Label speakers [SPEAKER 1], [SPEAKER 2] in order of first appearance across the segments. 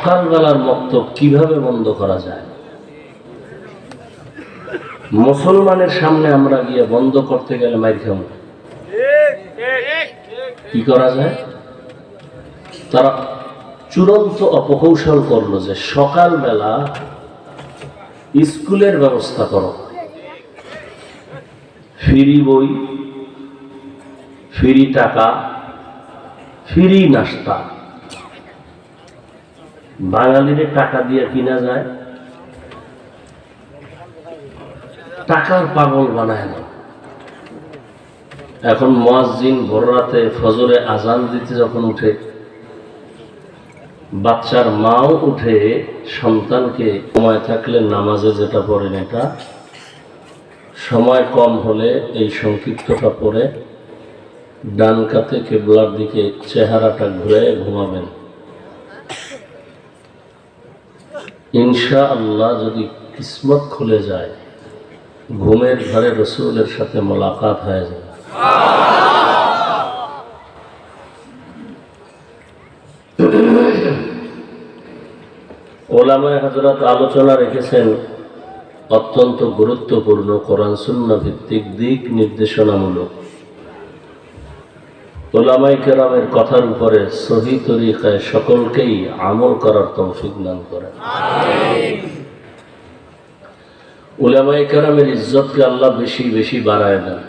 [SPEAKER 1] সকালবেলার মক্তব কিভাবে বন্ধ করা যায়? মুসলমানের সামনে আমরা গিয়ে বন্ধ করতে গেলে মাইর খাবো। কি করা যায়? তারা চূড়ান্ত অপকৌশল করলো যে সকালবেলা স্কুলের ব্যবস্থা করো, ফ্রি বই, ফ্রি টাকা, ফ্রি নাস্তা। বাঙালিদের টাকা দিয়ে কিনা যায়, টাকার পাগল বানায় না। এখন মুয়াজ্জিন ভোর রাতে ফজরে আজান দিতে যখন উঠে, বাচ্চার মাও উঠে সন্তানকে সময় থাকলে নামাজে যেটা পড়েন এটা, সময় কম হলে এই সংক্ষিপ্তটা পড়ে ডান কাতে কিবলার দিকে চেহারাটা ঘুরে ঘুমাবেন। ইনশাআল্লাহ যদি কিসমত খুলে যায়, ঘুমের ঘরে রসুলের সাথে মোলাকাত হয়ে যায়। ওলামায়ে হযরত আলোচনা রেখেছেন অত্যন্ত গুরুত্বপূর্ণ কোরআন সুন্নাহ ভিত্তিক দিক নির্দেশনামূলক। ওলামায়ে কেরামের কথার উপরে সহি তরিকায় সকলকেই আমল করার তৌফিক দান করেন। উলামায়ে কেরামের ইজ্জতকে আল্লাহ বেশি বেশি বাড়ায় দেন।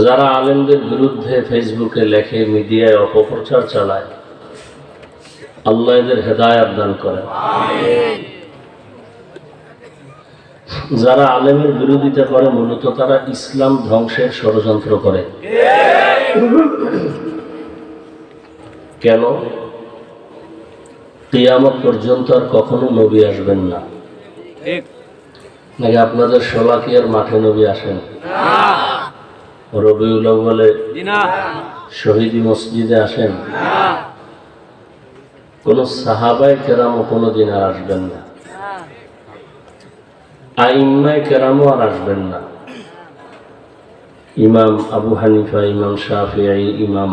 [SPEAKER 1] যারা আলেমদের বিরুদ্ধে ফেসবুকে লেখে, মিডিয়ায় অপপ্রচার চালায়, আল্লাহ এদের হেদায়েত দান করেন। যারা আলেমের বিরোধিতা করে মূলত তারা ইসলাম ধ্বংসের ষড়যন্ত্র করে। কেন? কিয়ামত পর্যন্ত আর কখনো নবী আসবেন না। নাকি আপনাদের শোলাকিয়ার মাঠে নবী আসেন? রবিউল আউয়ালে শহীদি মসজিদে আসেন? কোন সাহাবায়ে কেরামও কোনোদিন আর আসবেন না, আইম্মায়ে কেরামও আর আসবেন না। ইমাম আবু হানিফা, ইমাম শাফিঈ, ইমাম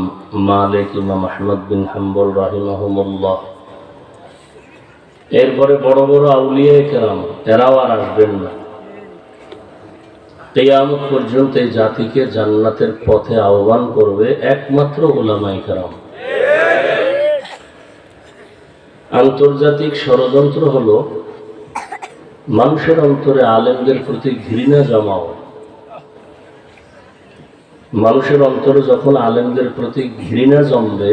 [SPEAKER 1] মালিক, ইমাম আহমদ বিন হাম্বল রাহিমাহুমুল্লাহ, এরপরে বড় বড় আউলিয়া কেরাম, এরাও আর আসবেন না। কিয়ামত পর্যন্ত এই জাতিকে জান্নাতের পথে আহ্বান করবে একমাত্র উলামায়ে কেরাম। আন্তর্জাতিক ষড়যন্ত্র হলো মানুষের অন্তরে আলেমদের প্রতি ঘৃণা জমাও। মানুষের অন্তরে যখন আলেমদের প্রতি ঘৃণা জমবে,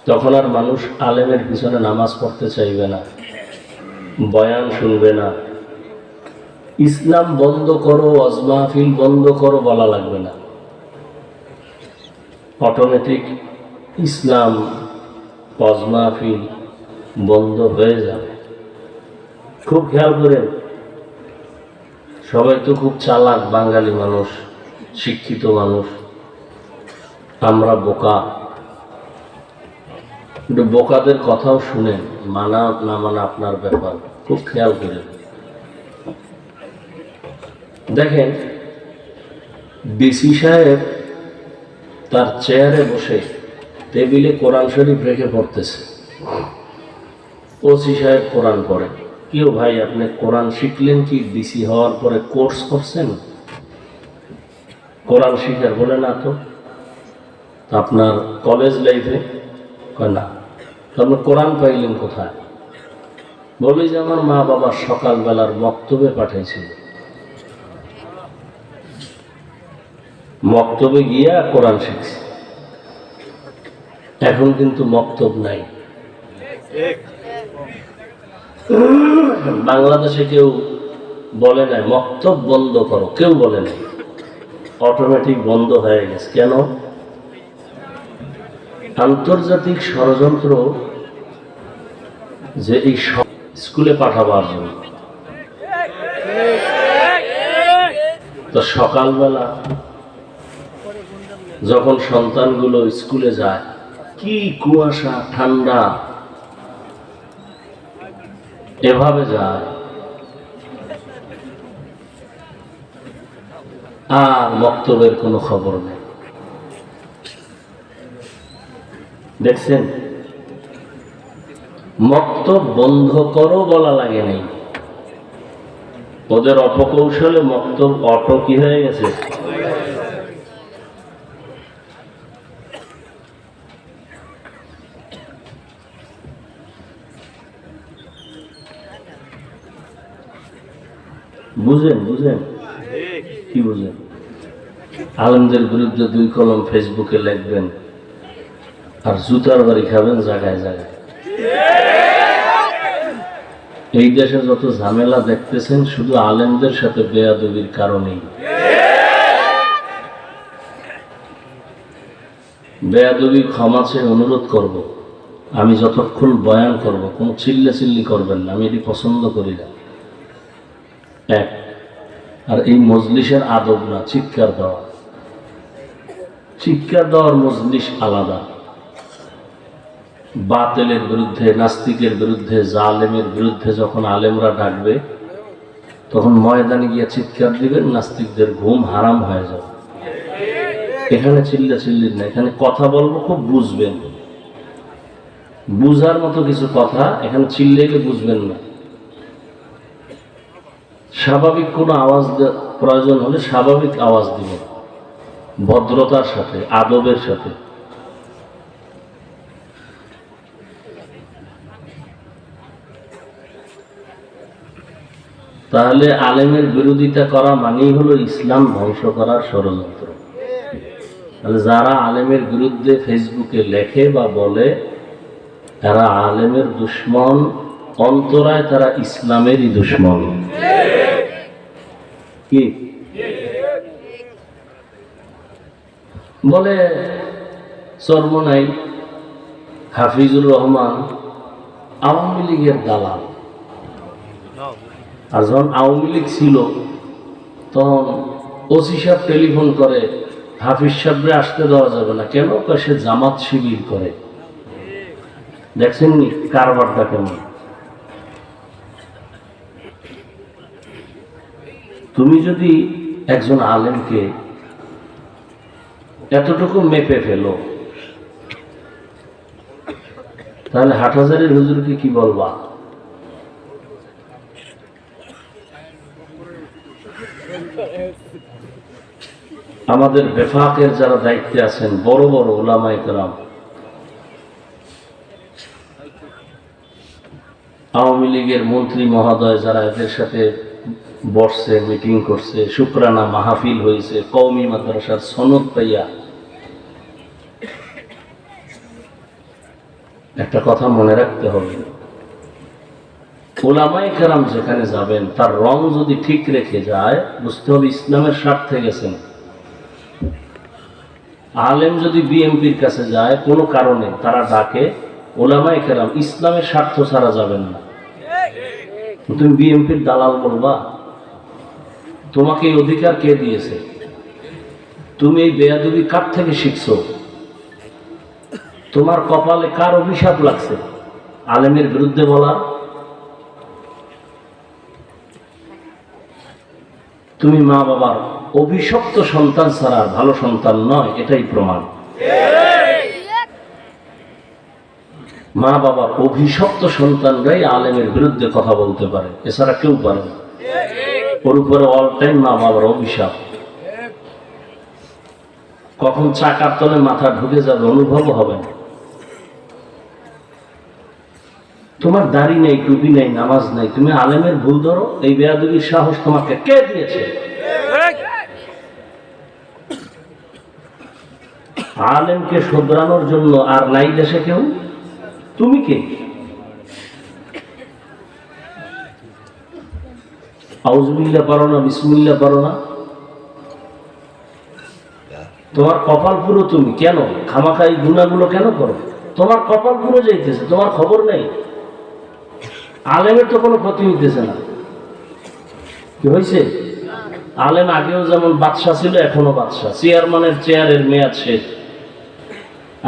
[SPEAKER 1] তখন আর মানুষ আলেমের পিছনে নামাজ পড়তে চাইবে না, বয়ান শুনবে না। ইসলাম বন্ধ করো, ওয়াজ মাহফিল বন্ধ করো বলা লাগবে না, অটোমেটিক ইসলাম ওয়াজ মাহফিল বন্ধ হয়ে যাবে। খুব খেয়াল করেন, সবাই তো খুব চালাক, বাঙালি মানুষ, শিক্ষিত মানুষ, আমরা বোকা। কিন্তু বোকাদের কথাও শুনেন, মানা না মানা আপনার ব্যাপার, খুব খেয়াল করেন। দেখেন, ডিসি সাহেব তার চেয়ারে বসে টেবিলে কোরআন শরীফ রেখে পড়তেছে, ওসি সাহেব কোরআন পড়ে। কেউ ভাই, আপনি কোরআন শিখলেন কি ডিসি হওয়ার পরে কোর্স করছেন? কোরআন শিখার বলে না তো আপনার কলেজ লাইফে না, আপনি কোরআন পাইলেন কোথায়? বলি যে আমার মা বাবা সকালবেলার মক্তবে পাঠাইছিল, মক্তবে গিয়া কোরআন শিখছি। এখন কিন্তু মক্তব নাই। বাংলাদেশে কেউ বলে নাই মক্তব বন্ধ করো, কেউ বলে নাই, অটোমেটিক বন্ধ হয়ে গেছে। কেন? আন্তর্জাতিক ষড়যন্ত্র যে এই স্কুলে পাঠাবার জন্য। তো সকালবেলা যখন সন্তানগুলো স্কুলে যায়, কি কুয়াশা, ঠান্ডা, এভাবে যায়, আর বক্তব্যের কোনো খবর নেই। দেখছেন, মক্তব বন্ধ করো বলা লাগে নাই, ওদের অপকৌশলে মক্তব অটো কি হয়ে গেছে। বুঝেন বুঝেন কি বুঝেন? আলেমদের বিরুদ্ধে 2 কলম ফেসবুকে লিখবেন আর জুতার বাড়ি খাবেন জায়গায় জায়গায়। এই দেশে যত ঝামেলা দেখতেছেন শুধু আলেমদের সাথে বেয়াদবির কারণেই। বেয়াদবি ক্ষমা চেয়ে অনুরোধ করব, আমি যতক্ষণ বয়ান করব কোনো চিল্লাচিল্লি করবেন না, আমি এটি পছন্দ করি না। এক, আর এই মজলিসের আদব না চিৎকার দেওয়া। চিৎকার দেওয়ার মজলিস আলাদা। বাতিলের বিরুদ্ধে, নাস্তিকের বিরুদ্ধে, জালেমের বিরুদ্ধে যখন আলেমরা ডাকবে তখন ময়দানে গিয়ে চিৎকার দিবেন, নাস্তিকদের ঘুম হারাম হয়ে যাবে। এখানে চিল্লাচিল্লি না, এখানে কথা বলবো, খুব বুঝবেন, বুঝার মতো কিছু কথা। এখানে চিল্লাইলে বুঝবেন না। স্বাভাবিক কোনো আওয়াজ প্রয়োজন হলে স্বাভাবিক আওয়াজ দিবেন, ভদ্রতার সাথে, আদবের সাথে। তাহলে আলেমের বিরোধিতা করা মানেই হলো ইসলাম ধ্বংস করার ষড়যন্ত্র। তাহলে যারা আলেমের বিরুদ্ধে ফেসবুকে লেখে বা বলে তারা আলেমের দুশ্মন, অন্তরায় তারা ইসলামেরই দুশ্মন। কি বলে চরমোনাই হাফিজুর রহমান আওয়ামী লীগের দালাল, আর যখন আওয়ামী লীগ ছিল তখন ওসি সাহেব টেলিফোন করে, হাফিজ সাহেবরে আসতে দেওয়া যাবে না। কেন? সে জামাত শিবির করে। দেখছেন নি কারবারটা কেমন? তুমি যদি একজন আলেমকে এতটুকু মেপে ফেলো তাহলে হাটহাজারের হুজুরকে কি বলবা? আমাদের বেফাকের যারা দায়িত্বে আছেন, বড় বড় উলামায়ে কেরাম, আওয়ামী লীগের মন্ত্রী মহোদয় যারা এদের সাথে বসছে, মিটিং করছে, শুকরানা মাহফিল হয়েছে, কওমি মাদ্রাসার সনদ পাইয়া, একটা কথা মনে রাখতে হবে, উলামায়ে কেরাম যেখানে যাবেন তার রং যদি ঠিক রেখে যায় বুঝতে হবে ইসলামের স্বার্থে গেছেন। আলেম যদি বিএনপির কাছে যায় কোনো কারণে, তারা ডাকে, উলামায়ে কেরাম ইসলামের স্বার্থ ছাড়া যাবেন না। তুমি বিএনপির দালাল বলবা? তোমাকে এই অধিকার কে দিয়েছে? তুমি এই বেয়াদবি কার থেকে শিখছো? তোমার কপালে কার অভিশাপ লাগছে আলেমের বিরুদ্ধে বলা? তুমি মা বাবার অভিশপ্ত সন্তান ছাড়া ভালো সন্তান নয়, এটাই প্রমাণ। মা বাবার অভিশপ্ত সন্তানরাই আলেমের বিরুদ্ধে কথা বলতে পারে, এছাড়া কেউ পারে না। ওর উপরে অল টাইম মা বাবার অভিশাপ। কখন চাকার তলে মাথা ঢুকে যাবে অনুভব হবে না। তোমার দাড়ি নেই, টুপি নেই, নামাজ নেই, তুমি আলেমের ভুল ধরো, এই বেয়াদবির সাহস তোমাকে কে দিয়েছে? আলেমকে শুধরানোর জন্য আর নাই দেশে কেউ? তুমি কে? আউযুবিল্লাহ পারো না, বিসমিল্লাহ পারো না? তোমার কপাল পুরো। তুমি কেন খামাখাই গুনাহগুলো কেন করো? তোমার কপাল পুরো যাইতেছে, তোমার খবর নেই। আলেমের তো কোনো ক্ষতি হইতেছে না। কি হয়েছে? আলেম আগেও যেমন বাদশা ছিল, এখনো বাদশা। চেয়ারম্যানের চেয়ারের মেয়াদ শেষ,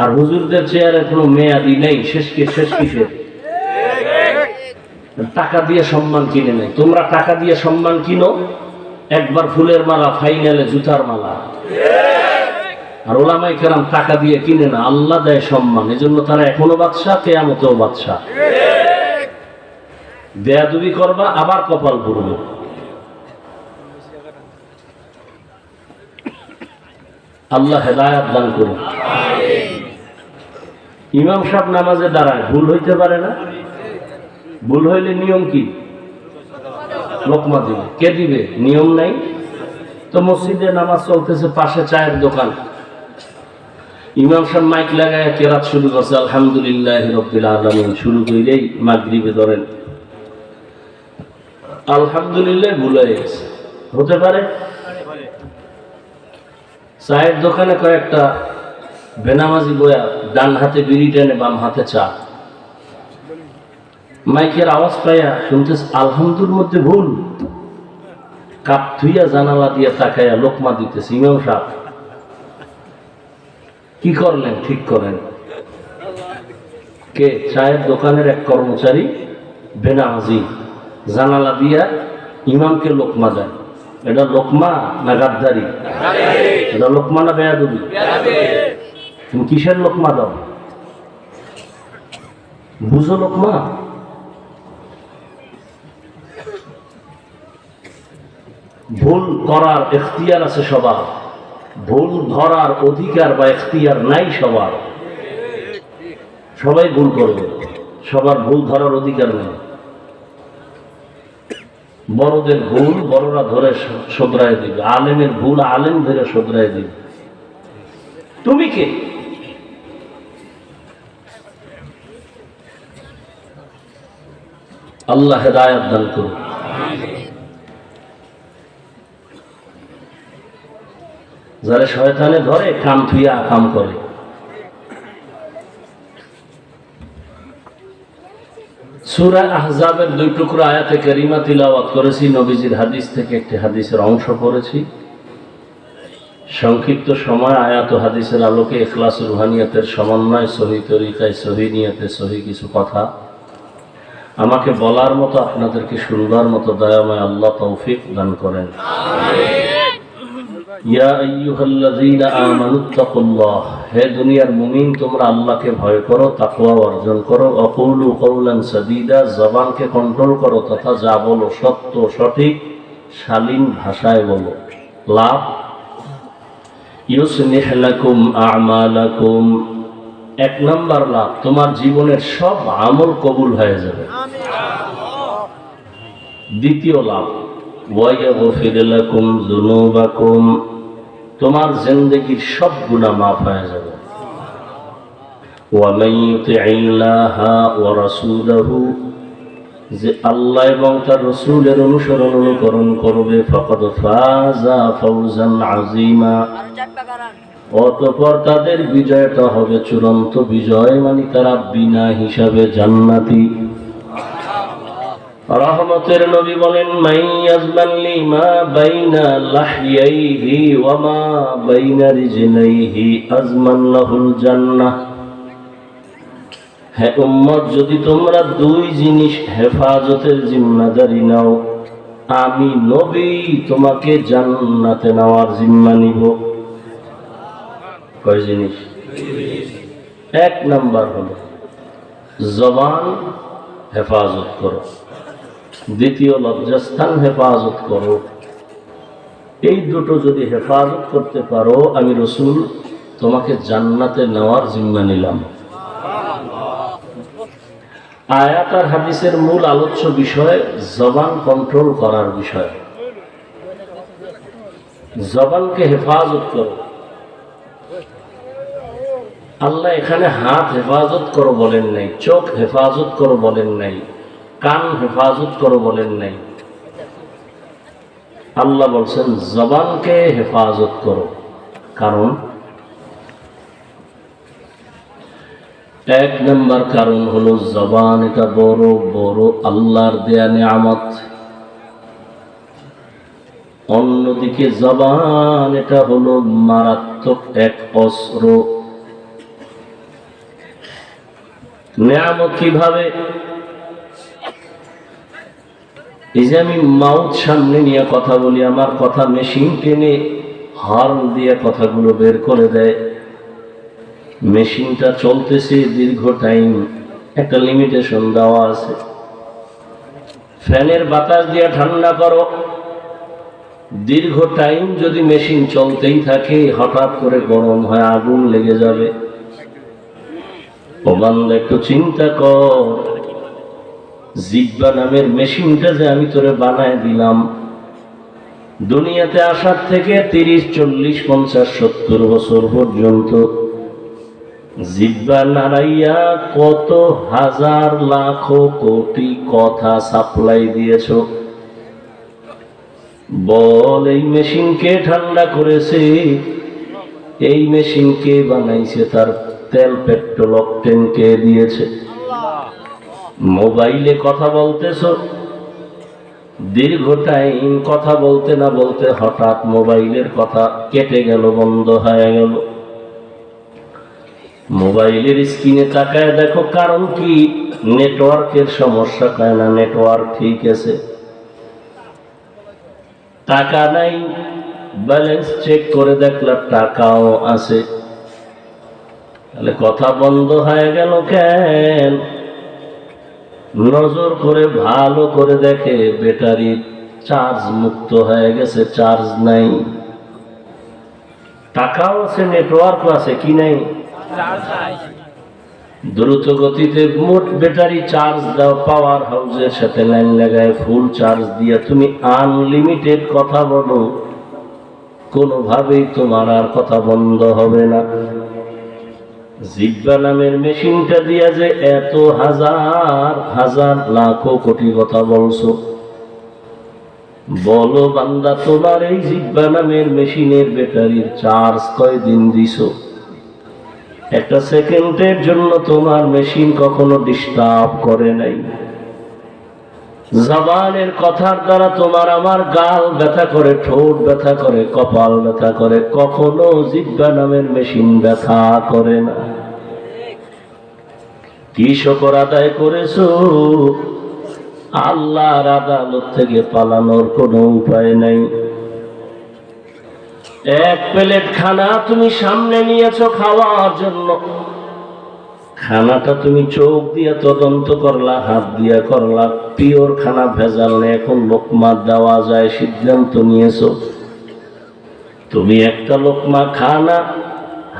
[SPEAKER 1] আর হুজুরদের চেয়ারের কোনো মেয়াদই নেই। শেষ কিসের? টাকা দিয়ে সম্মান কিনে নেই। তোমরা টাকা দিয়ে সম্মান কিনো, একবার ফুলের মালা, ফাইনালে জুতার মালা। আর ওলামায়ে কেরাম টাকা দিয়ে কিনে না, আল্লাহ দেয় সম্মান, এজন্য তারা এখনো বাদশাহ, কিয়ামতেও বাদশাহ। বেয়াদবি করবা আবার কপাল পুড়বে। আল্লাহ হেদায়েত দান করুন। ইমাম সাহেব নামাজে দাঁড়ায়, ভুল হইতে পারে না? ভুল হইলে নিয়ম কি? লোকমা দিবে। কে দিবে? নিয়ম নাই তো। মসজিদে নামাজ চলতেছে, পাশে চায়ের দোকান, ইমাম সাহেব মাইক লাগায় কেরাত শুরু করছে, আলহামদুলিল্লাহি রাব্বিল আলামিন শুরু কইরেই মাগরিবে ধরেন আলহামদুলিল্লাহ ভুল হয়ে গেছে। হতে পারে। চায়ের দোকানে কয়েকটা বেনামাজি বয়া ডান হাতে বিড়ি টেনে বাম হাতে চা, মাইকের আওয়াজ পাইয়া শুনতেছে আলহামদুর মধ্যে ভুল, কাপ ধুইয়া জানালা দিয়ে তাকাইয়া লোকমা দিতেছে। ইমাম সাহেব কি করলেন? ঠিক করেন। কে? চায়ের দোকানের এক কর্মচারী বেনামাজি জানালা দিয়া ইমামকে লোকমা দেয়। এটা লোকমা না গাদ্দারি? এটা লোকমা না বেয়াদবি? তুমি কিসের লোকমা দাও? বুঝো লোকমা? ভুল করার এখতিয়ার আছে সবার, ভুল ধরার অধিকার বা এখতিয়ার নাই সবার। সবাই ভুল করবে, সবার ভুল ধরার অধিকার নেই। বড়দের ভুল বড়রা ধরে শোধরায় দিবে, আলেমের ভুল আলেম ধরে শোধরায় দিবে। তুমি কে? আল্লাহ হেদায়েত দান করুন। যারা শয়তানে ধরে কাম থুইয়া কাম করে। সূরা আহজাবের 2 টুকরা আয়াতে কারিমা তিলাওয়াত করেছি, নবীজির হাদিস থেকে একটি হাদিসের অংশ পড়েছি। সংক্ষিপ্ত সময় আয়াত ও হাদিসের আলোকে ইখলাস ও রুহানিয়াতের সমন্বয়, সহি তরিকায়, সহি নিয়তে, সহি কিছু কথা আমাকে বলার মতো, আপনাদেরকে শুনবার মতো দয়াময় আল্লাহ তৌফিক দান করেন। ইয়া আইয়ুহাল্লাযীনা আমানুত্তাকুল্লাহ, হে দুনিয়ার মুমিন তোমরা আল্লাহকে ভয় করো, তাকওয়া অর্জন করো। আকুলু কওলান সাদীদা, জবানকে কন্ট্রোল করো তথা যা বলো সত্য সঠিক শালীন ভাষায় বলো। লাভ, ইউসলিহ লাকুম আ'মালাকুম, 1 নাম্বার লাভ, তোমার জীবনের সব আমল কবুল হয়ে যাবে। দ্বিতীয় লাভ, ওয়ায়াগফির লাকুম যুনুবাকুম, তোমার জিন্দেগীর সব গুনাহ মাফ হয়ে যাবে। ওয়া মান ইউতিইল্লাহা ওয়া রাসূলাহু, যে আল্লাহ এবং তার রাসূলের অনুসরণ অনুকরণ করবে, ফাকাদ ফাজা ফাওজান আযীমা, অতঃপর তাদের বিজয়টা হবে চূড়ান্ত বিজয়, মানে তারা বিনা হিসাবে জান্নাতি। রহমতের নবী বলেন, মাইয়াজমান লিমা বাইনা লাহইয়াইহি ওয়া মা বাইনা রিজলাইহি আজমান লাহুল জান্নাহ। হে উম্মত, যদি তোমরা 2 জিনিস হেফাজতের জিম্মাদারি নাও, আমি নবী তোমাকে জান্নাতে নেওয়ার জিম্মা নিব। কয় জিনিস? 1 নাম্বার হলো জবান হেফাজত করো, দ্বিতীয় লজ্জাস্থান হেফাজত করো। এই দুটো যদি হেফাজত করতে পারো, আমি রাসূল তোমাকে জান্নাতে নেওয়ার জিম্মা নিলাম। আয়াত আর হাদিসের মূল আলোচ্য বিষয় জবান কন্ট্রোল করার বিষয়। জবানকে হেফাজত করো। আল্লাহ এখানে হাত হেফাজত করো বলেন নাই, চোখ হেফাজত করো বলেন নাই, কান হেফাজত করো বলেন নাই। আল্লাহ বলছেন জবানকে হেফাজত করো। কারণ 1 নম্বর কারণ হলো জবান এটা বড় বড় আল্লাহর দেয়া নিয়ামত। অন্যদিকে জবান এটা হলো মারাত্মক এক অস্ত্র। নিয়ামত কিভাবে? এই যে আমি মাউথ সামনে নিয়ে কথা বলি, আমার কথা মেশিন টেনে হর্ন দিয়ে কথাগুলো বের করে দেয়। মেশিনটা চলতেছে দীর্ঘ টাইম, একটা লিমিটেশন দেওয়া আছে। ফ্যানের বাতাস দিয়ে ঠান্ডা করো, দীর্ঘ টাইম যদি মেশিন চলতেই থাকে হঠাৎ করে গরম হয়, আগুন লেগে যাবে। ও বান্দা একটু চিন্তা কর, জিহ্বা নামের মেশিনটা যে আমি তোরে বানায় দিলাম, দুনিয়াতে আসার থেকে 30, 40, 50, 70 বছর পর্যন্ত জিহ্বা নাড়াইয়া কত হাজার লাখ কোটি কথা সাপ্লাই দিয়েছ। বল, এই মেশিন কে ঠান্ডা করেছে? এই মেশিন কে বানাইছে? তার তেল পেট্রোল অকটেন কে দিয়েছে? মোবাইলে কথা বলতেছ, দীর্ঘ টাইম কথা বলতে না বলতে হঠাৎ মোবাইলের কথা কেটে গেল, বন্ধ হয়ে গেল। মোবাইলের স্ক্রিনে তাকায় দেখো, কারণ কি? নেটওয়ার্কের সমস্যা। কয় না, নেটওয়ার্ক ঠিক আছে। টাকা নাই, ব্যালেন্স চেক করে দেখলাম টাকাও আছে, তাহলে কথা বন্ধ হয়ে গেল কেন? নজর করে ভালো করে দেখে ব্যাটারি চার্জ মুক্ত হয়ে গেছে, চার্জ নাই। টাকাও আছে, নেটওয়ার্কও আছে, কি নাই? দ্রুত গতিতে মোট ব্যাটারি চার্জ দাও, পাওয়ার হাউসের সাথে লাইন লাগায় ফুল চার্জ দিয়ে তুমি আনলিমিটেড কথা বলো, কোনোভাবেই তোমার আর কথা বন্ধ হবে না। জিহ্বা নামের মেশিনটা দিয়া যে এত হাজার হাজার লাখ কোটি কথা বলছো, বলো বান্দা, তোমার এই জিহ্বা নামের মেশিনের ব্যাটারির চার্জ কয়দিন দিছো? একটা সেকেন্ডের জন্য তোমার মেশিন কখনো ডিস্টার্ব করে নাই। জবানের কথার দ্বারা তোমার আমার গাল ব্যথা করে, ঠোঁট ব্যথা করে, কপাল ব্যথা করে, কখনো জিহ্বা নামের মেশিন ব্যথা করে না। কি শুকর আদায় করেছো? আল্লাহর আদালত থেকে পালানোর কোনো উপায় নাই। এক প্লেট খানা তুমি সামনে নিয়েছো খাওয়ার জন্য, খানাটা তুমি চোখ দিয়ে তদন্ত করলা, হাত দিয়ে করলা, পিওর খানা, ভেজাল নেই, এখন লোকমা দেওয়া যায় সিদ্ধান্ত নিয়েছো। তুমি একটা লোকমা খানা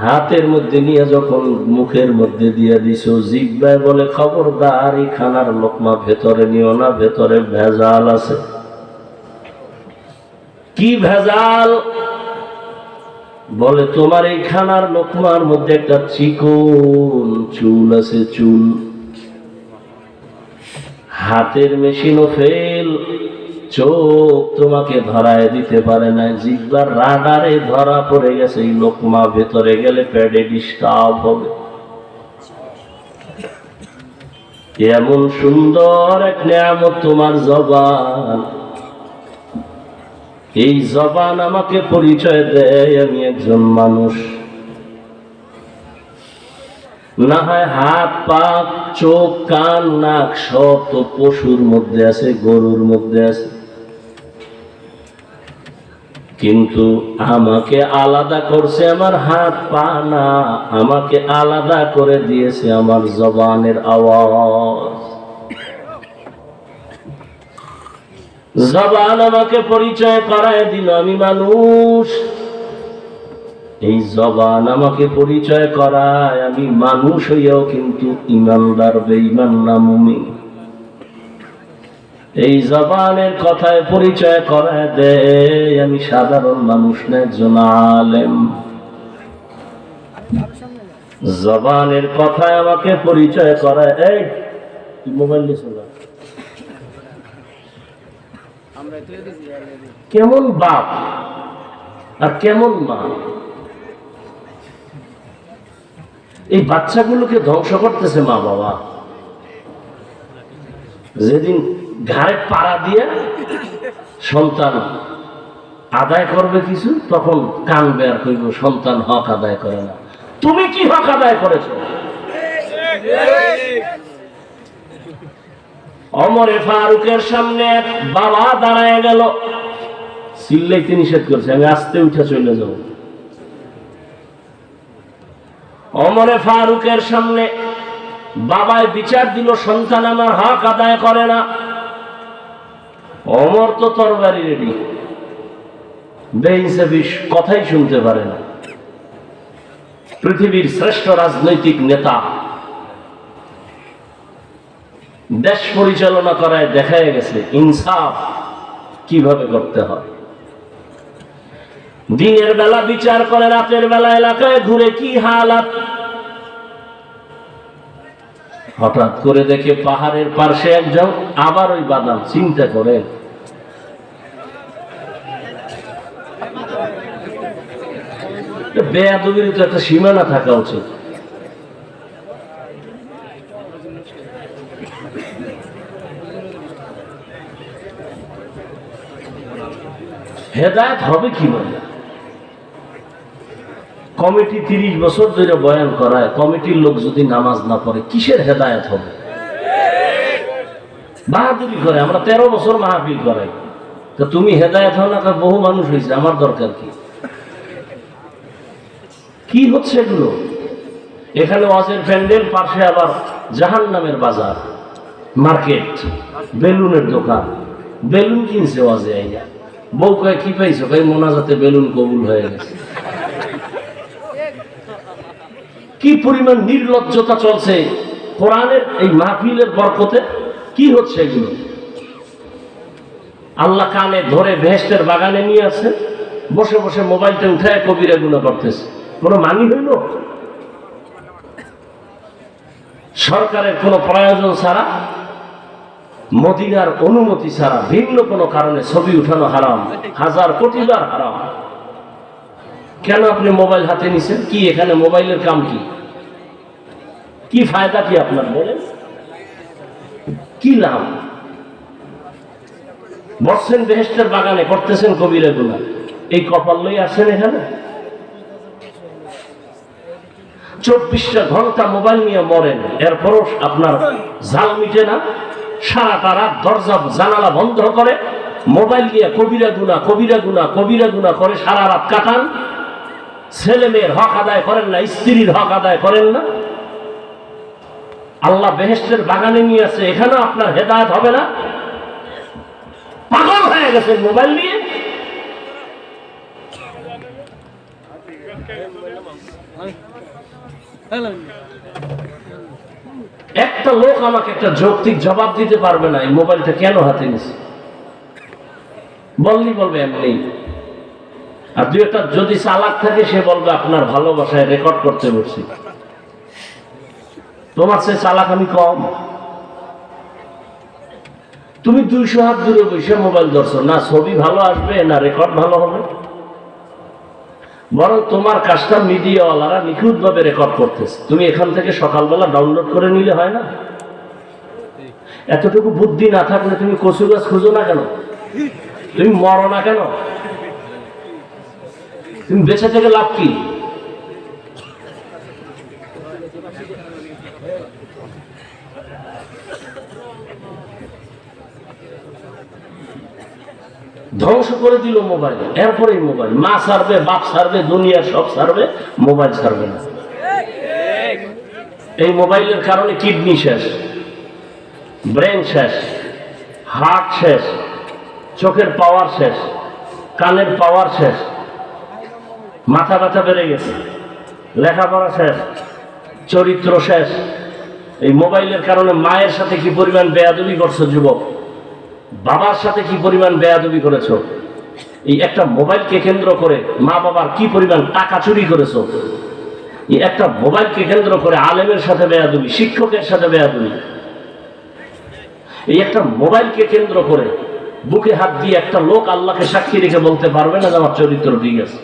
[SPEAKER 1] হাতের মধ্যে নিয়ে যখন মুখের মধ্যে দিয়ে দিছো, জিহ্বায় বলে খবরদার এই খানার লোকমা ভেতরে নিও না, ভেতরে ভেজাল আছে। কি ভেজাল? বলে তোমার এই খানার লোকমার মধ্যে একটা চিকন চুল আছে, চুল। হাতের মেশিনও ফেল, চোখ তোমাকে ধরায় দিতে পারে না, জিহ্বার রাডারে ধরা পড়ে গেছে। এই লোকমা ভেতরে গেলে পেটে ডিস্টার্ব হবে। এমন সুন্দর এক নিয়ামত তোমার জবান, এই জবান আমাকে পরিচয় দেয় আমি একজন মানুষ। না হয় হাত, পা, চোখ, কান, নাক সব তো পশুর মধ্যে আছে, গরুর মধ্যে আছে, কিন্তু আমাকে আলাদা করছে আমার হাত, পা না, আমাকে আলাদা করে দিয়েছে আমার জবানের আওয়াজ। জবান আমাকে পরিচয় করায় দিল আমি মানুষ। এই জবান আমাকে পরিচয় করায় আমি মানুষ হইয়াও কিন্তু ইমানদার বেঈমান না মুমিন। এই জবানের কথায় পরিচয় করায় দেয় আমি সাধারণ মানুষ না একজন আলেম। জবানের কথায় আমাকে পরিচয় করায়, এই মোবাইল নিয়ে না, কেমন বাপ আর কেমন মা, এই বাচ্চাগুলোকে ধ্বংস করতেছে মা বাবা। যেদিন ঘাড়ে পাড়া দিয়ে সন্তান আদায় করবে কিছু, তখন কান বের করব, সন্তান হক আদায় করে না। তুমি কি হক আদায় করেছো? ওমরে ফারুকের সামনে এক বাবা দাঁড়ায় গেল, চিল্লাইতে নিষেধ করছে, আমি আস্তে উঠে চলে যাব। ওমরে ফারুকের সামনে বাবায় বিচার দিল, সন্তান আমার হক আদায় করে না। ওমর তো তরবারি রেডি, বেইনসাফি কথাই শুনতে পারে না। পৃথিবীর শ্রেষ্ঠ রাজনৈতিক নেতা দেশ পরিচালনা করায় দেখা গেছে ইনসাফ কিভাবে করতে হয়। দিনের বেলা বিচার করে, রাতের বেলা এলাকায় ঘুরে কি হালাত। হঠাৎ করে দেখে পাহাড়ের পাশে একজন, আবার ওই বাদাম। চিন্তা করেন, বেয়াদবির তো একটা সীমানা থাকা উচিত। হেদায়েত হবে কি বলে? কমিটি 30 বছর ধরে বয়ান করায়, কমিটির লোক যদি নামাজ না পড়ে কিসের হেদায়েত হবে? বাহাদুরি করে, আমরা 13 বছর মাহফিল করাই, তো তুমি হেদায়েত হও না? বহু মানুষ হয়েছে, আমার দরকার কি? কি হচ্ছে এগুলো? এখানে ওয়াজের প্যান্ডেল, পাশে আবার জাহান্নামের বাজার, মার্কেট, বেলুনের দোকান। বেলুন কিনছে ওয়াজে আইয়া। বউ কয় কি পাইছো? ভাই মোনাজাতে বেলুন কবুল হয়ে গেছে। কি পরিমাণ নির্লজ্জতা চলছে কোরআনের এই মাহফিলের বরকতে। কি হচ্ছে এগুলো? আল্লাহ কানে ধরে বেহেশতের বাগানে নিয়ে আসে, বসে বসে মোবাইলটা উঠায় কবিরা গুনাহ করতেছে। কোনো মানি হইল? সরকারের কোনো প্রয়োজন ছাড়া, মদিনার অনুমতি ছাড়া, ভিন্ন কোনো কারণে ছবি উঠানো হারাম, 1000 কোটি বার হারাম। কেন আপনি মোবাইল হাতে নিছেন? কি এখানে মোবাইলের কাম কি? কি ফায়দা কি আপনার বলেন? কি লাভ? বসছেন বেহেশতের বাগানে, করতেছেন কবিরা গুনাহ, এই কপাল লই আসেন এখানে। 24টা ঘন্টা মোবাইল নিয়ে মরেন, এরপরও আপনার জাল মিটে না। সারাটা রাত দরজা জানালা বন্ধ করে মোবাইল নিয়ে কবিরা গুনাহ, কবিরা গুনাহ, কবিরা গুনাহ করে সারা রাত কাটান। ছেলে মেয়ের হক আদায় করেন না, স্ত্রীর হক আদায় করেন না। আল্লাহ বেহেশতের বাগানে নিয়ে আসে, এখানেও আপনার হেদায়েত হবে না। পাগল হয়ে গেছেন মোবাইল নিয়ে। একটা লোক আমাকে একটা যৌক্তিক জবাব দিতে পারবে না এই মোবাইলটা কেন হাতে নিছে। বলবে এমনি। আর দুই একটা যদি চালাক থাকে সে বলবে আপনার ভালোবাসায় রেকর্ড করতে বলছি। তোমার সে চালাক আমি কম। তুমি 200 হাত দূরে বসে মোবাইল ধরছো না, ছবি ভালো আসবে না রেকর্ড ভালো হবে? বরং তোমার কাজটা মিডিয়াওয়ালারা নিখুঁত ভাবে রেকর্ড করতেছে, তুমি এখান থেকে সকালবেলা ডাউনলোড করে নিলে হয় না? এতটুকু বুদ্ধি না থাকলে তুমি কচু গাছ খুঁজো না কেন? তুমি মরো না কেন? তুমি বেঁচে থেকে লাভ কি? ধ্বংস করে দিল মোবাইল। এরপরেই মোবাইল মা ছাড়বে, বাপ ছাড়বে, দুনিয়ার সব ছাড়বে, মোবাইল ছাড়বে না। এই মোবাইলের কারণে কিডনি শেষ, ব্রেন শেষ, হার্ট শেষ, চোখের পাওয়ার শেষ, কানের পাওয়ার শেষ, মাথা ব্যথা বেড়ে গেছে, লেখাপড়া শেষ, চরিত্র শেষ। এই মোবাইলের কারণে মায়ের সাথে কি পরিমাণ বেয়াদবি করছো যুবক, বাবার সাথে কি পরিমাণ বেয়াদবি করেছো। এই একটা মোবাইলকে কেন্দ্র করে মা বাবার কি পরিমাণ টাকা চুরি করেছো। এই একটা মোবাইলকে কেন্দ্র করে আলেমের সাথে বেয়াদবি, শিক্ষকের সাথে বেয়াদবি। এই একটা মোবাইলকে কেন্দ্র করে বুকে হাত দিয়ে একটা লোক আল্লাহকে সাক্ষী রেখে বলতে পারবে না যে আমার চরিত্র ঠিক আছে।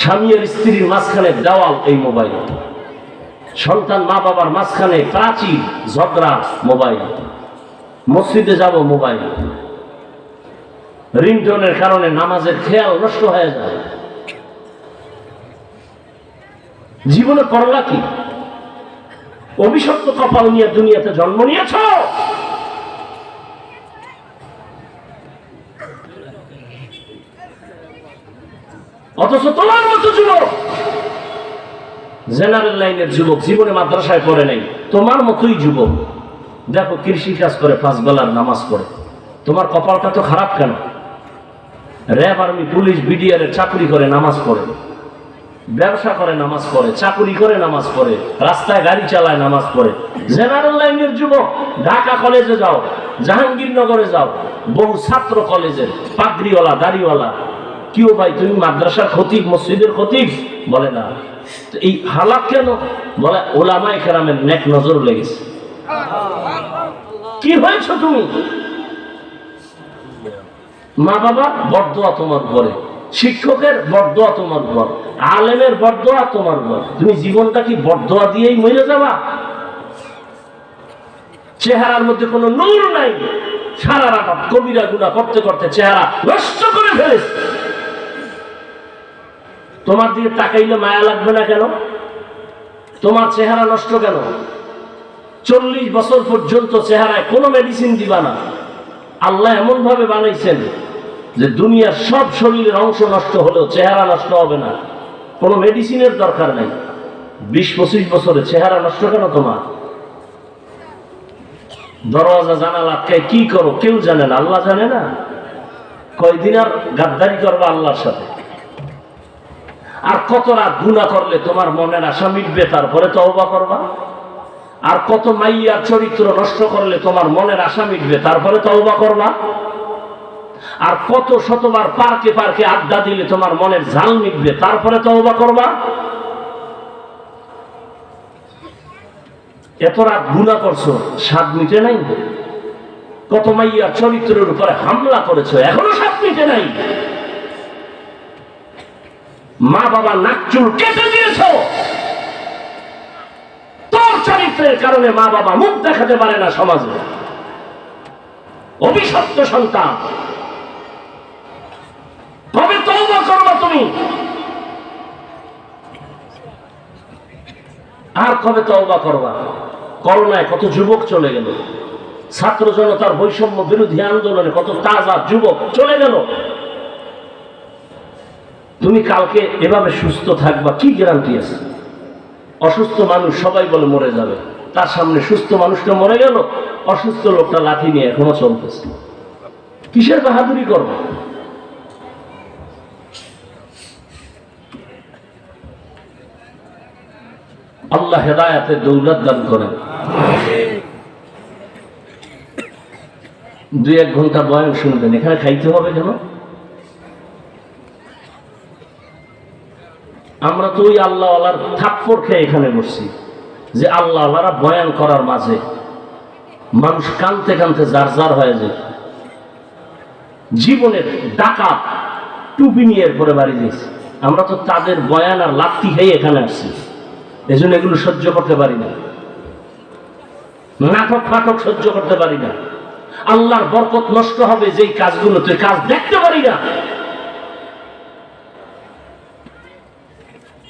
[SPEAKER 1] স্বামী আর স্ত্রীর মাঝখানে দেওয়াল এই মোবাইল, সন্তান মা বাবার মাঝখানে প্রাচীর, ঝগড়া মোবাইল, মসজিদে যাব মোবাইল, রিংটোনের কারণে নামাজের খেয়াল নষ্ট হয়ে যায়। জীবনে করলা কি? অভিশপ্ত কপাল নিয়ে দুনিয়াতে জন্ম নিয়েছ। অথচ তোমার মতো যুবক, জেনারেল লাইনের যুবক, জীবনে মাদ্রাসায় পড়ে নাই, তোমার মতোই যুবক, দেখো কৃষি কাজ করে, 5 বেলার নামাজ পড়ে। তোমার কপালটা তো খারাপ কেন? র্যাব, আর্মি, পুলিশ, বিডিআর এর চাকরি করে, নামাজ পড়ে, ব্যবসা করে, নামাজ পড়ে, চাকরি করে, নামাজ পড়ে, রাস্তায় গাড়ি চালায়, নামাজ পড়ে। জেনারেল লাইনের যুবক, ঢাকা কলেজে যাও, জাহাঙ্গীরনগরে যাও, বহু ছাত্র কলেজের, পাগড়িওয়ালা, দাড়িওয়ালা, কিও ভাই তুমি মাদ্রাসার খতিব, মসজিদের খতিব? বলে না। এই হালাত কেন? বলে ওলামায়ে কেরামের নেক নজর লেগেছে। কি হয়েছ তুমি? মা বাবা বরদোয়া তোমার উপরে, শিক্ষকের বরদোয়া তোমার উপর, আলেমের বরদোয়া তোমার উপর। তুমি জীবনটা কি বরদোয়া দিয়েই মরে যাবা? চেহারার মধ্যে কোনো নূর নাই, সারা রাত কবিরা গুনাহ করতে করতে চেহারা নষ্ট করে ফেলেছে। তোমার দিকে তাকাইলে মায়া লাগবে না কেন? তোমার চেহারা নষ্ট কেন? 40 বছর পর্যন্ত চেহারায় কোনো মেডিসিন দিবা না। আল্লাহ এমন ভাবে বানাইছেন যে দুনিয়ার সব শরীরের অংশ নষ্ট হলেও চেহারা নষ্ট হবে না, কোনো মেডিসিনের দরকার নেই। 20-25 বছরে চেহারা নষ্ট কেন তোমার? দরওয়াজা জানালা আটকায় কি করো কেউ জানে না, আল্লাহ জানে না। কয়দিন আর গাদ্দারি করবা আল্লাহর সাথে? আর কত রাত গুনাহ করলে তোমার মনের আশা মিটবে, তারপরে তওবা করবা? আর কত মাইয়ার চরিত্র নষ্ট করলে তোমার মনের আশা মিটবে, তারপরে তওবা করবা? আর কত শতবার পার্কে পার্কে আড্ডা দিলে তোমার মনের ঝাল মিটবে, তারপরে তওবা করবা? এত রাত গুনাহ করছো, স্বাদ মিটে নাই? কত মাইয়ার চরিত্রের উপরে হামলা করেছো, এখনো স্বাদ মিটে নাই? মা বাবা নাকচুল কেটে দিয়েছো, তোর চরিত্রের কারণে মা বাবা মুখ দেখাতে পারে না সমাজে। অভিশপ্ত সন্তান, কবে তওবা করবা তুমি? আর কবে তওবা করবা? করোনায় কত যুবক চলে গেল, ছাত্র জনতার বৈষম্য বিরোধী আন্দোলনে কত তাজা যুবক চলে গেল। তুমি কালকে এভাবে সুস্থ থাকবা, কি গ্যারান্টি আছে? অসুস্থ মানুষ সবাই বলে মরে যাবে, তার সামনে সুস্থ মানুষটা মরে গেল, অসুস্থ লোকটা লাঠি নিয়ে এখনো চলতেছে। কিসের বাহাদুরি করবো? আল্লাহ হেদায়েতের দৌলত দান করেন। 2-1 ঘন্টা বয়ান শুনবেন, এখানে খাইতে হবে কেন? আমরা তো ওই আল্লাহওয়ালার থাপ্পড় খেয়ে এখানে বসছি যে আল্লাহওয়ালারা বয়ান করার মাঝে মানুষ কানতে কানতে জারজার হয়ে যায়। জীবনের ডাকাত টুপি নিয়ে এরপরে বাড়ি দিয়েছে। আমরা তো তাদের বয়ান আর লাত্তি খেয়ে এখানে আসছি, এজন্য এগুলো সহ্য করতে পারি না, নাটক ফাটক সহ্য করতে পারি না। আল্লাহর বরকত নষ্ট হবে যেই কাজগুলোতে, কাজ দেখতে পারি না,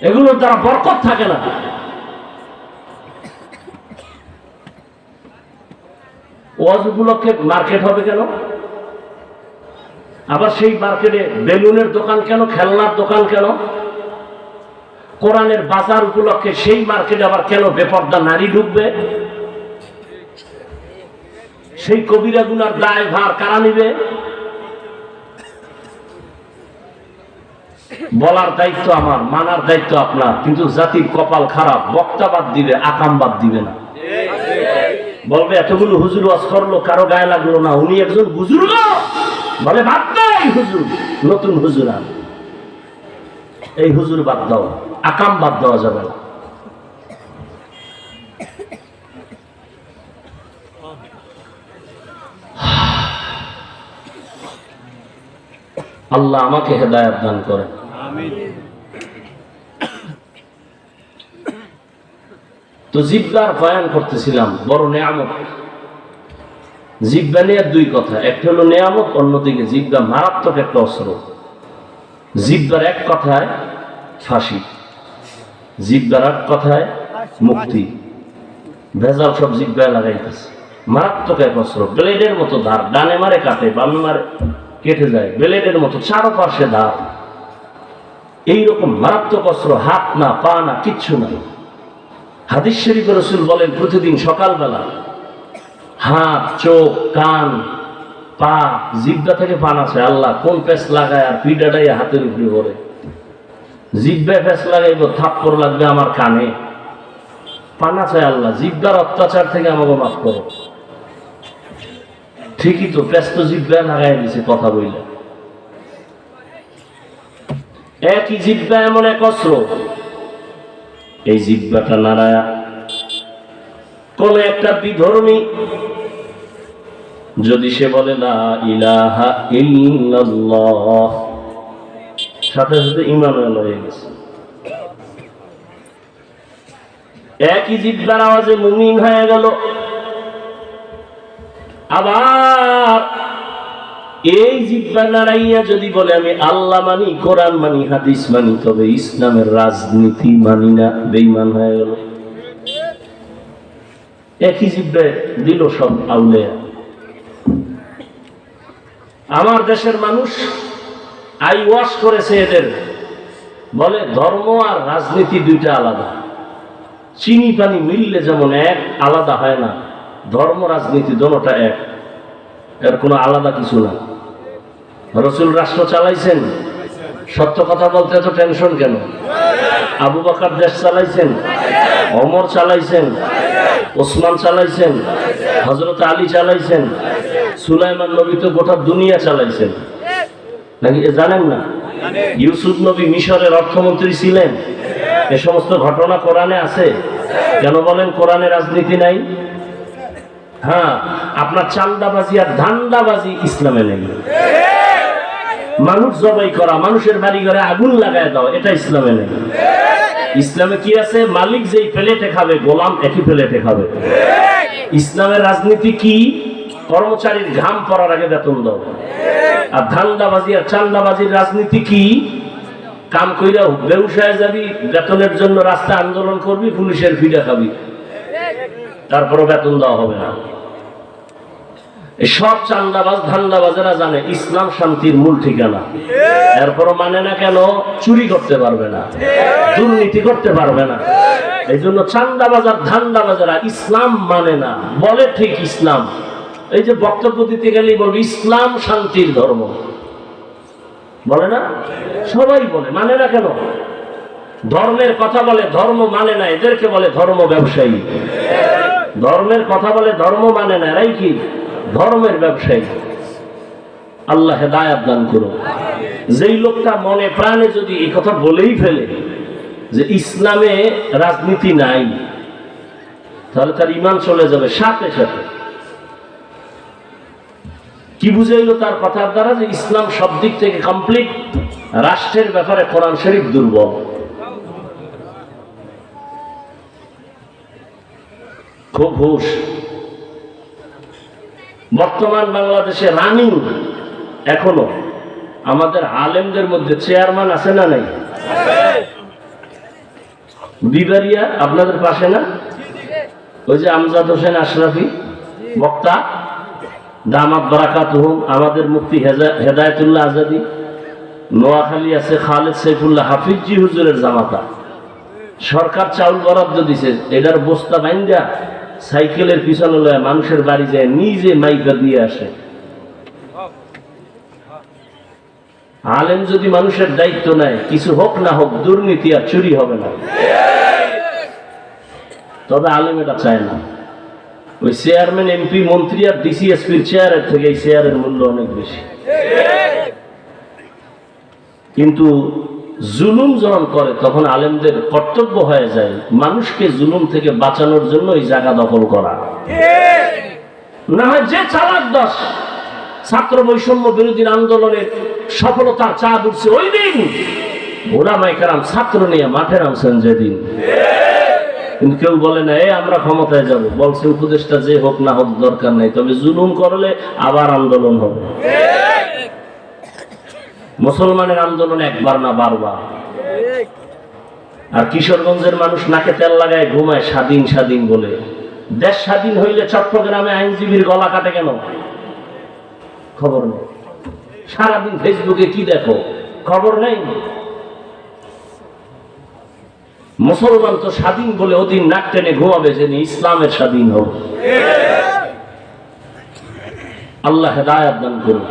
[SPEAKER 1] এগুলোর দ্বারা বরকত থাকে না। ওয়াজ উপলক্ষে মার্কেট হবে কেন? আবার সেই মার্কেটে বেলুনের দোকান কেন, খেলনার দোকান কেন? কোরআনের বাজার উপলক্ষে সেই মার্কেটে আবার কেন বেপর্দা নারী ঢুকবে? সেই কবিরা গুনার দায় ভার কারা নিবে? বলার দায়িত্ব আমার, মানার দায়িত্ব আপনার, কিন্তু জাতির কপাল খারাপ, বক্তা বাদ দিবে, আকাম বাদ দিবে না। বলবে এতগুলো হুজুর ওয়াজ করলো, কারো গায়ে লাগলো না, উনি একজন বুজুর্গ, বলে বাদ দাও এই হুজুর, নতুন হুজুর আন, এই হুজুর বাদ দাও, আকাম বাদ দেওয়া যাবে না। আল্লাহ আমাকে হেদায়েত দান করেন। তো জিহ্বার বয়ান করতেছিলাম, বড় নেয়ামত। জিহ্বা নিয়ে 2 কথা, একটা হলো নেয়ামত, অন্যদিকে জিহ্বা মারাত্মক একটা অস্ত্র। জিহ্বার এক কথায় ফাঁসি, জিহ্বার এক কথায় মুক্তি। ভেজাল সব জিহ্বায় লাগাইতেছে, মারাত্মক এক অস্ত্র, ব্লেডের মতো ধার, ডানে মারে কাটে, বামে মারে কেটে যায়, ব্লেডের মতো চারপাশে ধার। এইরকম মারাত্মক অস্ত্র, হাত না, পা না, কিচ্ছু না। হাদিস শরীফে রাসূল বলেন প্রতিদিন সকালবেলা হাত, চোখ, কান, পা, জিহ্বা থেকে পান আছে, আল্লাহ কোন পেঁচ লাগায় আর পিঠাটাই হাতের উপরে পড়ে। জিহ্বায় পেঁচ লাগাইব, থাপ্পড় লাগবে আমার কানে, পান আছে আল্লাহ জিহ্বার অত্যাচার থেকে আমাকে মাফ করো। ঠিকই তো, পেঁচ তো জিহ্বায় লাগাই দিছে কথা বইলে। একই জিহ্বা এমন এক অস্ত্র, এই জিহ্বাটা নাড়ায়া কোন একটা বিধর্মী যদি সে বলে লা ইলাহা ইল্লাল্লাহ, সাথে সাথে ঈমান হয়ে গেছে। একই জিহ্বার আওয়াজে মুমিন হয়ে গেল। আবার এই জিহ্বা নাড়াইয়া যদি বলে আমি আল্লাহ মানি, কোরআন মানি, হাদিস মানি, তবে ইসলামের রাজনীতি মানি না, বেঈমান হয়ে গেল। একই জিহ্বা দিল সব আউলিয়া। আমার দেশের মানুষ আই ওয়াশ করেছে এদের, বলে ধর্ম আর রাজনীতি দুইটা আলাদা। চিনি পানি মিললে যেমন এক, আলাদা হয় না। ধর্ম রাজনীতি দোনোটা এক, এর কোনো আলাদা কিছু না। রাসূল রাষ্ট্র চালাইছেন, সত্য কথা বলতে এত টেনশন কেন? আবু বকর দেশ চালাইছেন, ওমর চালাইছেন, ওসমান চালাইছেন, হযরত আলী চালাইছেন, সুলাইমান নবী তো গোটা দুনিয়া চালাইছেন, নাকি জানেন না? ইউসুফ নবী মিশরের অর্থমন্ত্রী ছিলেন। এ সমস্ত ঘটনা কোরআনে আছে। কেন বলেন কোরআনে রাজনীতি নাই? হ্যাঁ, আপনার চান্দাবাজি আর ধান্দাবাজি ইসলামে নেই। মানুষ জবাই করা, মানুষের বাড়ি ঘরে আগুন লাগায় দাও, এটা ইসলামে নেই। ইসলামে কি আছে? মালিক যেই প্লেটে খাবে, গোলাম একই প্লেটে খাবে। ইসলামের রাজনীতি কি? কর্মচারীর ঘাম পড়ার আগে বেতন দাও। আর ধান্দাবাজি আর চান্দাবাজির রাজনীতি কি? কাম কইরা ব্যবসায় যাবি, বেতনের জন্য রাস্তা আন্দোলন করবি, পুলিশের ফিডা খাবি, তারপরও বেতন দেওয়া হবে না। সব চান্দাবাজ ধান্দাবাজেরা জানে ইসলাম শান্তির মূল ঠিকানা, এরপরও মানে না। কেন? চুরি করতে পারবে না, দুর্নীতি করতে পারবে না। এই জন্য চান্দাবাজ আর ধান্দাবাজেরা ইসলাম মানে না, বলে ঠিক ইসলাম। এই যে বক্তব্য দিতে গেলেই বলবে ইসলাম শান্তির ধর্ম, বলে না? সবাই বলে, মানে না কেন? ধর্মের কথা বলে, ধর্ম মানে না, এদেরকে বলে ধর্ম ব্যবসায়ী। ধর্মের কথা বলে, ধর্ম মানে না, এরাই কি? ধর্মের ব্যবসায়ী। আল্লাহ হেদায়েত দান করুন। যেই লোকটা মনে প্রাণে যদি এই কথা বলেই ফেলে যে ইসলামে রাজনীতি নাই, তাহলে তার ঈমান চলে যাবে সাথে সাথে। কি বুঝাইলো তার কথার দ্বারা? যে ইসলাম সব দিক থেকে কমপ্লিট, রাষ্ট্রের ব্যাপারে কোরআন শরীফ দুর্বল। খুব হুশ। বর্তমান বাংলাদেশে রানিং এখনো আমাদের আলেমদের মধ্যে চেয়ারম্যান আছে না নাই? বিবারিয়া আপনাদের পাশে না? ওই যে আমজাদ হোসেন আশরাফি বক্তা, দামাত বারাকাতুহুম, আমাদের মুফতি হেদায়েতুল্লাহ আজাদি, নোয়াখালী আছে খালেদ সাইফুল্লাহ হাফিজি হুজুরের জামাতা। সরকার চাউল বরাদ্দ দিছে, এটার বস্তা বাইন্দা সাইকেলের পিছনে লয়ে মানুষের বাড়ি যায়, নিজে মাইকা দিয়ে আসে। আলেম যদি মানুষের দায়িত্ব নেয়, কিছু হোক না হোক, দুর্নীতি আর চুরি হবে না। তবে আলেম এটা চায় না। ওই চেয়ারম্যান, এমপি, মন্ত্রী আর ডিসিএসপির চেয়ারের থেকে এই চেয়ারের মূল্য অনেক বেশি। কিন্তু জুলুম যখন করে তখন আলেমদের কর্তব্য হয়ে যায় মানুষকে জুলুম থেকে বাঁচানোর জন্য এই জায়গা দখল করা। না হয় যে চালাক দশ ছাত্র বৈষম্য বিরোধী আন্দোলনের সফলতার চাঁদ উঠছে ওই দিন ওলামায়ে কেরাম ছাত্র নিয়ে মাঠে নামছেন যেদিন। কিন্তু কেউ বলে না আমরা ক্ষমতায় যাব, বলছে উপদেশটা যে হোক না হোক দরকার নাই, তবে জুলুম করলে আবার আন্দোলন হবে। মুসলমানের আন্দোলন একবার না বারবার। আর কিশোরগঞ্জের মানুষ নাকে তেল লাগায় ঘুমায় স্বাধীন স্বাধীন বলে। দেশ স্বাধীন হইলে চট্টগ্রামে আইনজীবীর গলা কাটে কেন? খবর নেই। সারাদিন ফেসবুকে কি দেখো? খবর নেই। মুসলমান তো স্বাধীন বলে ওদিন নাক টেনে ঘুমাবে যে ইসলামের স্বাধীন হোক। আল্লাহ হেদায়েত দান করুন।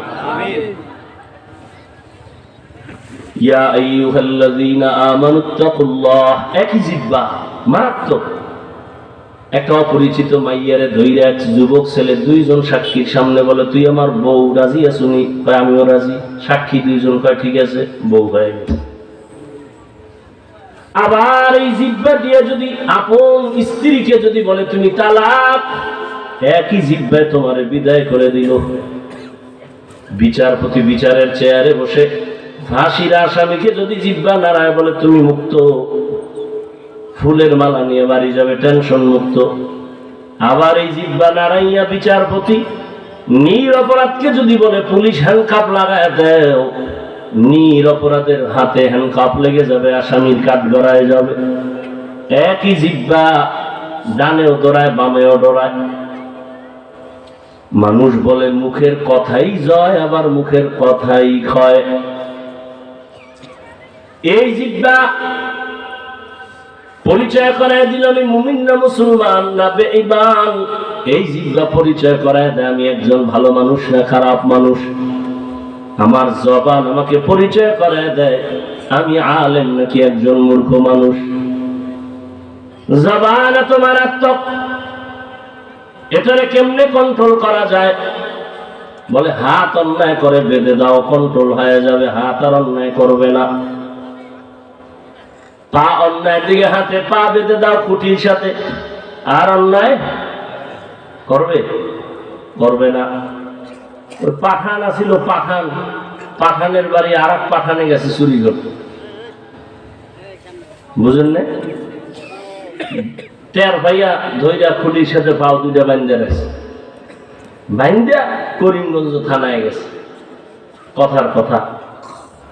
[SPEAKER 1] ইয়া আইয়ুহাল্লাযীনা আমানুত্তাকুল্লাহ। একই জিহ্বা, মারাত্মক। একটা অপরিচিত মাইয়ারে ধইরা এক যুবক ছেলে দুইজন সাক্ষীর সামনে বলে, তুই আমার বউ, রাজি আছুনি? কয় আমিও রাজি। সাক্ষী দুইজন কয় ঠিক আছে, বউ হয়ে গেছে। আবার এই জিহ্বা দিয়ে যদি আপন স্ত্রীকে যদি বলে তুমি তালাক, একই জিহ্বায় তোমারে বিদায় করে দিল। বিচারপতি বিচারের চেয়ারে বসে ফাঁসির আসামিকে যদি জিহ্বা নাড়ায় বলে তুমি মুক্ত, ফুলের মালা নিয়ে বাড়ি যাবে, টেনশন মুক্ত। আবার এই জিহ্বা নাড়াইয়া বিচারপতি নিরপরাধকে যদি বলে পুলিশ হ্যান্ডকাপ লাগায় দেও, নিরপরাধের হাতে হ্যান্ডকাপ লেগে যাবে, আসামির কাঠ গড়ায় যাবে। একই জিহ্বা ডানেও দৌড়ায়, বামেও দৌড়ায়। মানুষ বলে মুখের কথাই জয়, আবার মুখের কথাই ক্ষয়। এই জিহ্বা পরিচয় করায় দিল আমি মুমিন না মুসলমান না বেঈমান। এই জিহ্বা পরিচয় করায় দেয় আমি একজন ভালো মানুষ না খারাপ মানুষ। আমার জবান আমাকে পরিচয় করায় দেয় আমি আলেম নাকি একজন মূর্খ মানুষ। জবান এত মারাত্মক, এটারে কেমনে কন্ট্রোল করা যায়? বলে হাত অন্যায় করে বেঁধে দাও, কন্ট্রোল হয়ে যাবে। হাত আর অন্যায় করবে না। পা অন্যায় দিকে হাতে পা বেঁধে দাও খুঁটির সাথে, আর অন্যায় করবে? করবে না। ওই পাঠান আছিল, পাঠানের বাড়ি আর এক পাঠানে গেছে চুরি করতে, বুঝলেন না? টের ভাইয়া ধৈরা খুঁটির সাথে পাও দুইটা বাইন্দা গেছে, বাইন্দা করিমগঞ্জ থানায় গেছে। কথার কথা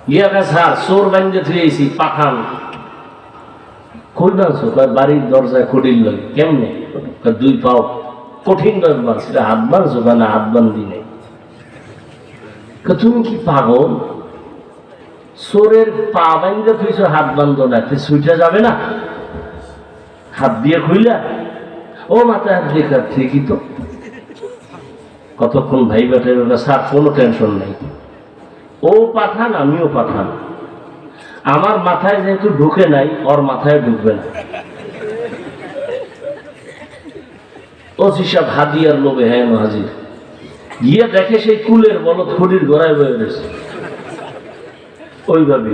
[SPEAKER 1] গিয়া গেছে, স্যার চোর বাইন্দা থুয়েছি পাঠান। কই বাঁধছো? বাড়ির দরজায় খুঁটির লাগে। কেমনে? দুই পাও কঠিন ভাবে বাঁধছে। হাত বাঁধছো? না, হাত বান্ধি নেই। তুমি কি পাগল? চোরের পা বাইন্দা থুইছো, হাত বান্ধো না, ছুটে যাবে না? হাত দিয়ে খুইলা ও মাথায় হাত দিয়ে ঠিকই তো। কতক্ষণ ভাই বেটাই স্যার কোনো টেনশন নেই, ও পাঠান আমিও পাঠান, আমার মাথায় যেহেতু ঢুকে নাই ওর মাথায় ঢুকবে না। ও হিসাব হাদিয়ার লোভে হ্যাঁ হাজির গিয়ে দেখে সেই কুলের বলদ খুঁড়ির গোড়ায় বয়ে রয়েছে। ওইভাবে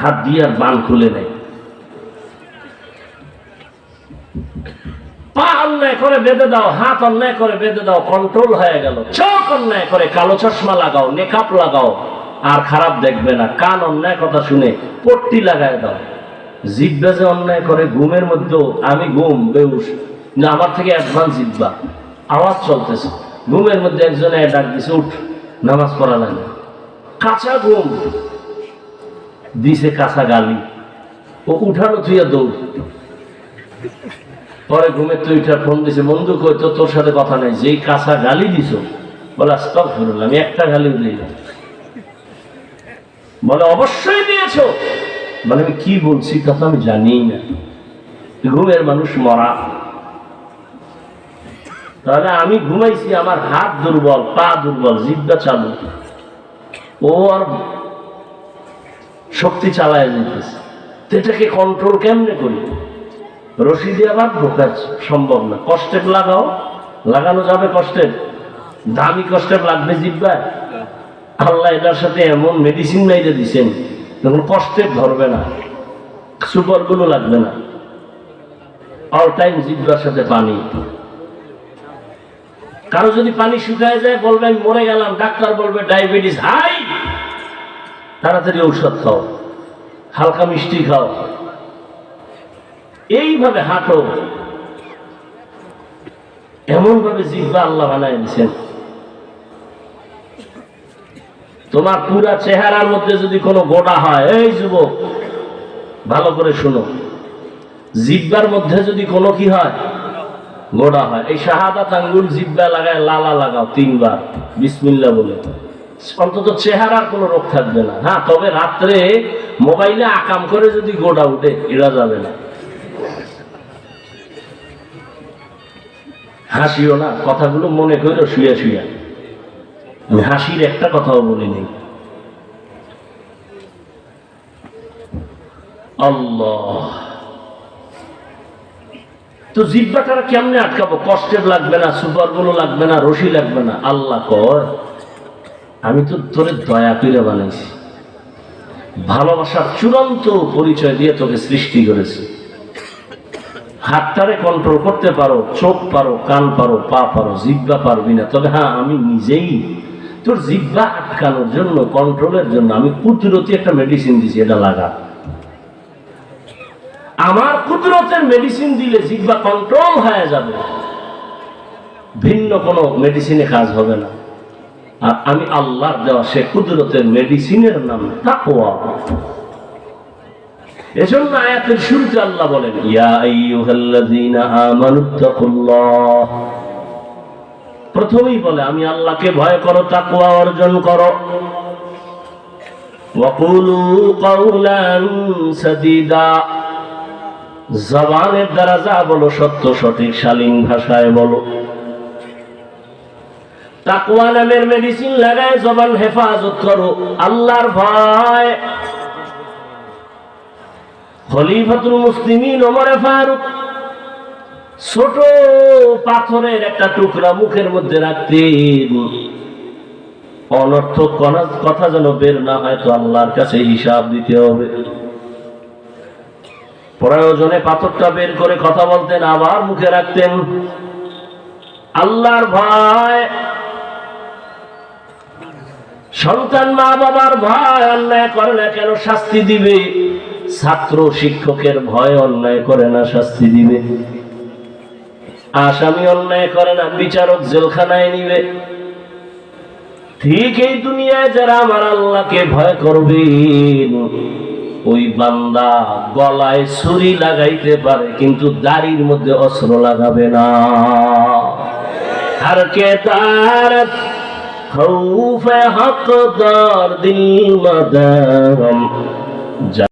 [SPEAKER 1] হাত দিয়ে আর বান খুলে নেয়। পা অন্যায় করে বেঁধে দাও, হাত অন্যায় করে বেঁধে দাও, কন্ট্রোল হয়ে গেল। চোখ অন্যায় করে কালো চশমা লাগাও, নেকাপ লাগাও, আর খারাপ দেখবে না। কান অন্যায় কথা শুনে পট্টি লাগায় দাও। জিহ্বা যে অন্যায় করে ঘুমের মধ্যেও, আমি ঘুম বেউস না, আমার থেকে অ্যাডভান্স জিহ্বা, আওয়াজ চলতেছে, ঘুমের মধ্যে একজনে ডাক দিছে উঠ নামাজ পড়া লাগে, কাঁচা ঘুম দিছে, কাঁচা গালি, ও উঠানো থুইয়া দৌড়। পরে ঘুমের তুই উঠা ফোন দিছে, বন্ধু কই তো তোর সাথে কথা নাই, যেই কাঁচা গালি দিছ। বলে আস্তাগফিরুল্লাহ, আমি একটা গালিও দিই না। বলে অবশ্যই দিয়েছ। মানে আমি কি বলছি তা তো আমি জানি না। ঘুমের মানুষ মরা। তাহলে আমি ঘুমাইছি, আমার হাত দুর্বল, পা দুর্বল, জিহ্বা চালু, ও আর শক্তি চালায় যেতেছে। এটাকে কন্ট্রোল কেমনে করি? রশি দিয়ে আবার ঢোকা সম্ভব না। কষ্টেপ লাগাও, লাগানো যাবে কষ্টেপ, দামি কষ্টেপ লাগবে জিহ্বায়। আল্লাহ এটার সাথে এমন মেডিসিন মাইরে দিচ্ছেন, তখন কষ্টেপ ধরবে না, সুপার গুলো লাগবে না। অল টাইম জিহ্বার সাথে পানি। কারো যদি পানি শুকায় যায় বলবে আমি মরে গেলাম, ডাক্তার বলবে ডায়াবেটিস হাই, তাড়াতাড়ি ঔষধ খাও, হালকা মিষ্টি খাও, এইভাবে হাঁটো। এমন ভাবে জিহ্বা আল্লাহ বানায় দিচ্ছেন। তোমার পুরা চেহারার মধ্যে যদি কোনো গোটা হয়, এই যুবক ভালো করে শুনো, জিহ্বার মধ্যে যদি কোনো কি হয়, গোটা হয়, এই শাহাদাত আঙ্গুল জিহ্বা লাগায় লালা লাগাও 3 বার বিসমিল্লাহ বলে, অন্তত চেহারার কোনো রোগ থাকবে না। হ্যাঁ, তবে রাত্রে মোবাইলে আকাম করে যদি গোড়া উঠে, এরা যাবে না। হাসিও না, কথাগুলো মনে করো শুয়ে শুয়ে। আমি হাসির একটা কথাও বলিনি। আল্লাহ, তো জিহ্বাটা কেমনে আটকাবো? কষ্টের লাগবে না, সুপার গুলো লাগবে না, রশি লাগবে না। আল্লাহ কয়, আমি তো তোরে দয়া করে বানাইছি, ভালোবাসার চূড়ান্ত পরিচয় দিয়ে তোকে সৃষ্টি করেছি। হাতটারে কন্ট্রোল করতে পারো, চোখ পারো, কান পারো, পা পারো, জিহ্বা পারবি না। তবে হ্যাঁ, আমি নিজেই তোর জিহ্বা আটকানোর জন্য, কন্ট্রোলের জন্য আমি কুদরতি একটা মেডিসিন দিছি, এটা লাগা। আমার কুদরতের মেডিসিন দিলে জিহ্বা কন্ট্রোল হয়ে যাবে, ভিন্ন কোনো মেডিসিনে কাজ হবে না। আর আমি আল্লাহর দেওয়া সে কুদরতের মেডিসিনের নাম তাকওয়া। এজন্য আয়াতের শুরুতে আল্লাহ বলেন, ইয়া আইয়ুহাল্লাযীনা আমানুত্তাকুল্লাহ। প্রথমেই বলে, আমি আল্লাহকে ভয় করো, তাকওয়া অর্জন করো। ওয়া কুলু কাওলান সাদীদা, জবানের দ্বারা যা বলো সত্য, সঠিক, শালীন ভাষায় বলো। তাকওয়া নামের মেডিসিন লাগায় জবান হেফাজত করো, আল্লাহর ভয়। খলিফাতুল মুসলিমিন ওমর ফারুক ছোট পাথরের একটা টুকরা মুখের মধ্যে রাখতেন, অনর্থক কথা যেন বের না হয়, তো আল্লাহর কাছে হিসাব দিতে হবে। প্রয়োজনে পাথরটা বের করে কথা বলতেন, আবার মুখে রাখতেন। আল্লাহর ভয়। সন্তান মা বাবার ভয়, অন্যায় করে না কেন শাস্তি দিবে। ছাত্র শিক্ষকের ভয়, অন্যায় করে না শাস্তি দিবে। আসামি অন্যায় করে না, বিচারক জেলখানায় নিবে। ঠিক এই দুনিয়ায় যারা আমার আল্লাহকে ভয় করবে, ওই বান্দা গলায় ছুরি লাগাইতে পারে, কিন্তু দাড়ির মধ্যে অস্ত্র লাগাবে না। हर के तारत खौफ हक दार दिल मदरम।